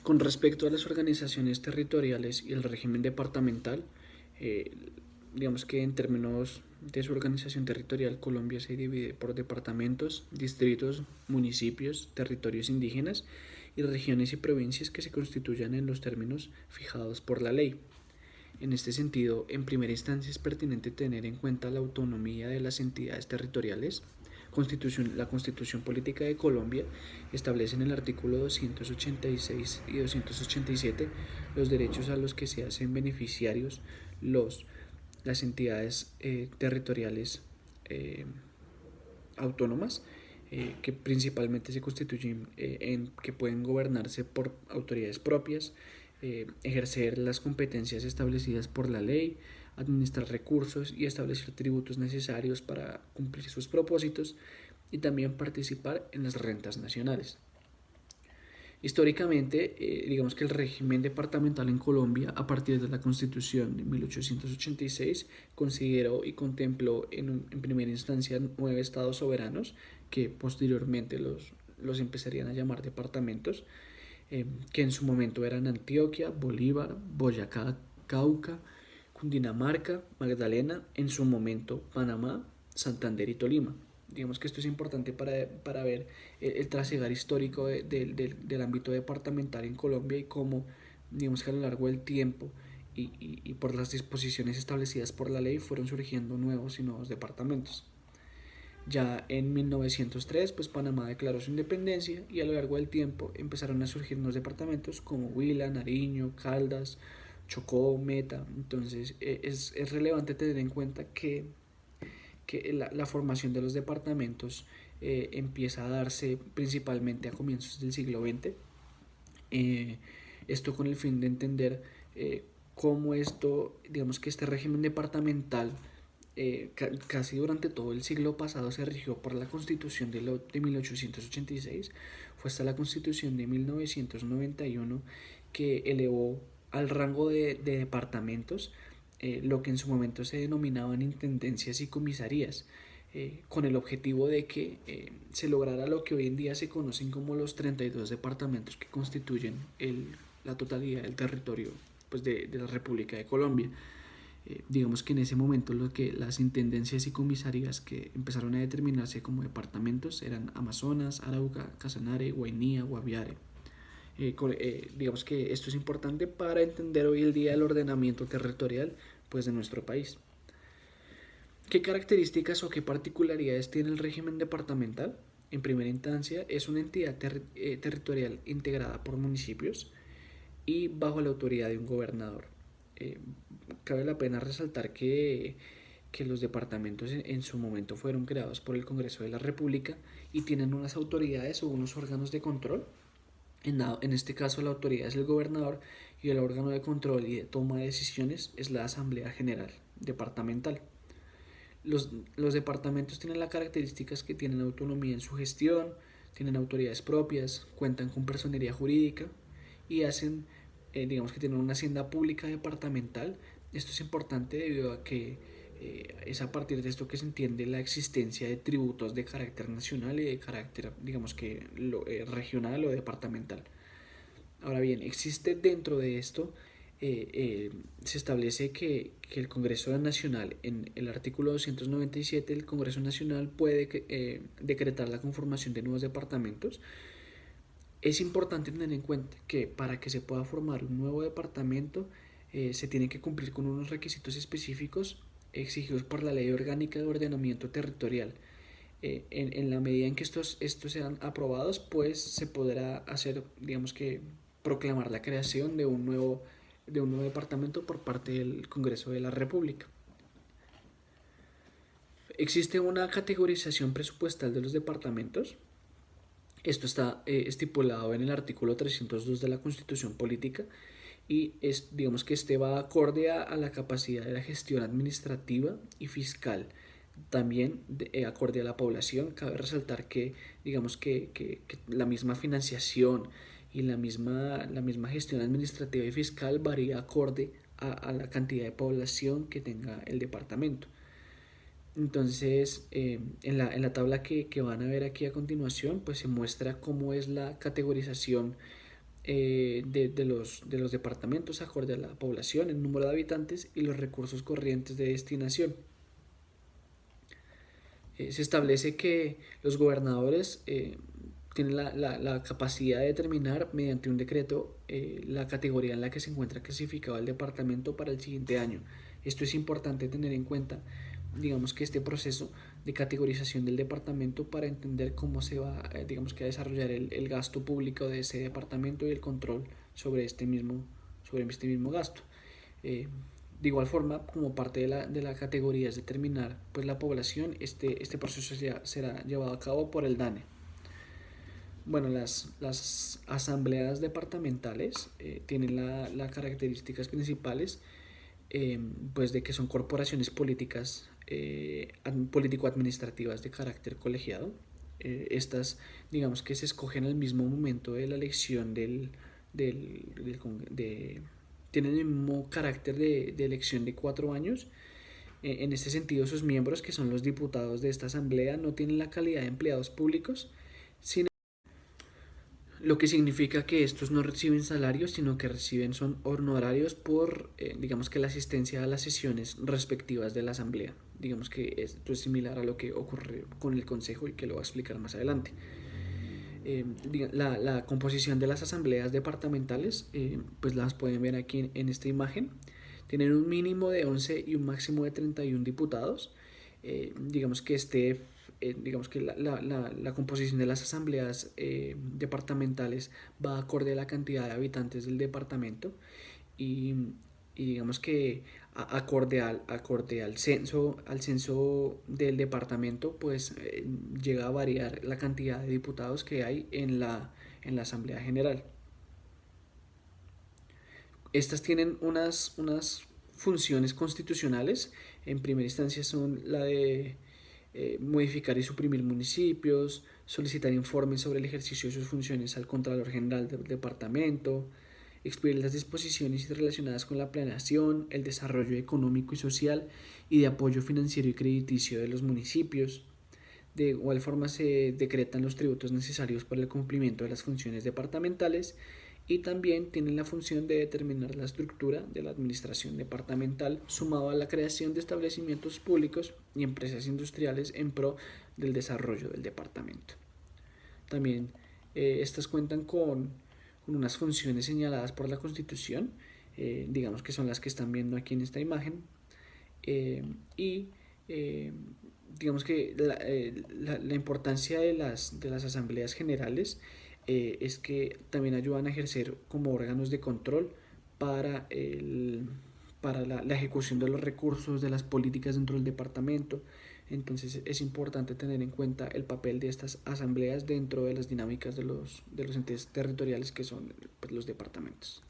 Con respecto a las organizaciones territoriales y el régimen departamental, eh, digamos que en términos de su organización territorial, Colombia se divide por departamentos, distritos, municipios, territorios indígenas y regiones y provincias que se constituyan en los términos fijados por la ley. En este sentido, en primera instancia es pertinente tener en cuenta la autonomía de las entidades territoriales. La Constitución Política de Colombia establece en el artículo 286 y 287 los derechos a los que se hacen beneficiarios las entidades territoriales eh, autónomas, que principalmente se constituyen en que pueden gobernarse por autoridades propias, ejercer las competencias establecidas por la ley, administrar recursos y establecer tributos necesarios para cumplir sus propósitos y también participar en las rentas nacionales. Históricamente, digamos que el régimen departamental en Colombia, a partir de la Constitución de 1886, consideró y contempló en primera instancia 9 estados soberanos, que posteriormente los empezarían a llamar departamentos, que en su momento eran Antioquia, Bolívar, Boyacá, Cauca, Cundinamarca, Magdalena, en su momento Panamá, Santander y Tolima. Digamos que esto es importante para ver el trasegar histórico del ámbito departamental en Colombia y cómo, digamos que a lo largo del tiempo y por las disposiciones establecidas por la ley fueron surgiendo nuevos y nuevos departamentos. Ya en 1903, pues Panamá declaró su independencia y a lo largo del tiempo empezaron a surgir nuevos departamentos como Huila, Nariño, Caldas, Chocó, Meta. Entonces es relevante tener en cuenta que la formación de los departamentos empieza a darse principalmente a comienzos del siglo XX. Esto con el fin de entender cómo esto, digamos que este régimen departamental casi durante todo el siglo pasado se rigió por la Constitución de 1886, fue hasta la Constitución de 1991 que elevó al rango de departamentos lo que en su momento se denominaban intendencias y comisarías, con el objetivo de que se lograra lo que hoy en día se conocen como los 32 departamentos que constituyen la totalidad del territorio, pues, de la República de Colombia. Digamos que en ese momento lo que las intendencias y comisarías que empezaron a determinarse como departamentos eran Amazonas, Arauca, Casanare, Guainía, Guaviare. Digamos que esto es importante para entender hoy el día el ordenamiento territorial, pues, de nuestro país. ¿Qué características o qué particularidades tiene el régimen departamental? En primera instancia, es una entidad territorial integrada por municipios y bajo la autoridad de un gobernador. Eh, Cabe la pena resaltar que los departamentos en su momento fueron creados por el Congreso de la República y tienen unas autoridades o unos órganos de control. En este caso la autoridad es el gobernador y el órgano de control y de toma de decisiones es la Asamblea General Departamental. Los departamentos tienen las características que tienen autonomía en su gestión, tienen autoridades propias, cuentan con personería jurídica y hacen, digamos que tienen una hacienda pública departamental. Esto es importante debido a que es a partir de esto que se entiende la existencia de tributos de carácter nacional y de carácter, digamos que regional o departamental. Ahora bien, existe dentro de esto, se establece que el Congreso Nacional, en el artículo 297, el Congreso Nacional puede decretar la conformación de nuevos departamentos. Es importante tener en cuenta que para que se pueda formar un nuevo departamento se tiene que cumplir con unos requisitos específicos exigidos por la Ley Orgánica de Ordenamiento Territorial. En la medida en que estos sean aprobados, pues se podrá hacer, digamos que, proclamar la creación de un nuevo departamento por parte del Congreso de la República. Existe una categorización presupuestal de los departamentos. Esto está estipulado en el artículo 302 de la Constitución Política y digamos que este va acorde a la capacidad de la gestión administrativa y fiscal. También acorde a la población. Cabe resaltar que digamos que la misma financiación y la misma gestión administrativa y fiscal varía acorde a la cantidad de población que tenga el departamento. Entonces, en la tabla que van a ver aquí a continuación, pues se muestra cómo es la categorización de los departamentos acorde a la población, el número de habitantes y los recursos corrientes de destinación. Se establece que los gobernadores tienen la capacidad de determinar mediante un decreto la categoría en la que se encuentra clasificado el departamento para el siguiente año. Esto es importante tener en cuenta, digamos que este proceso de categorización del departamento para entender cómo se va, digamos que a desarrollar el gasto público de ese departamento y el control sobre este mismo gasto. De igual forma, como parte de la categoría es determinar pues, la población, este proceso será llevado a cabo por el DANE. Bueno, las asambleas departamentales tienen las características principales pues de que son corporaciones políticas político-administrativas de carácter colegiado. Estas, digamos que se escogen al mismo momento de la elección tienen el mismo carácter de elección de 4 años. En este sentido, sus miembros, que son los diputados de esta asamblea, no tienen la calidad de empleados públicos, sino lo que significa que estos no reciben salarios, sino que son honorarios por, digamos que la asistencia a las sesiones respectivas de la asamblea. Digamos que esto es similar a lo que ocurre con el consejo y que lo voy a explicar más adelante. La composición de las asambleas departamentales, pues las pueden ver aquí en esta imagen. Tienen un mínimo de 11 y un máximo de 31 diputados. Digamos que digamos que la composición de las asambleas departamentales va acorde a la cantidad de habitantes del departamento y, y digamos que acorde al censo del departamento, pues llega a variar la cantidad de diputados que hay en la Asamblea General. Estas tienen unas funciones constitucionales. En primera instancia son la de modificar y suprimir municipios, solicitar informes sobre el ejercicio de sus funciones al Contralor General del Departamento, expedir las disposiciones relacionadas con la planeación, el desarrollo económico y social y de apoyo financiero y crediticio de los municipios. De igual forma se decretan los tributos necesarios para el cumplimiento de las funciones departamentales y también tienen la función de determinar la estructura de la administración departamental sumado a la creación de establecimientos públicos y empresas industriales en pro del desarrollo del departamento. También estas cuentan con unas funciones señaladas por la Constitución, digamos que son las que están viendo aquí en esta imagen, y digamos que la importancia de las asambleas generales es que también ayudan a ejercer como órganos de control para, para la ejecución de los recursos, de las políticas dentro del departamento. Entonces es importante tener en cuenta el papel de estas asambleas dentro de las dinámicas de los entes territoriales que son pues, los departamentos.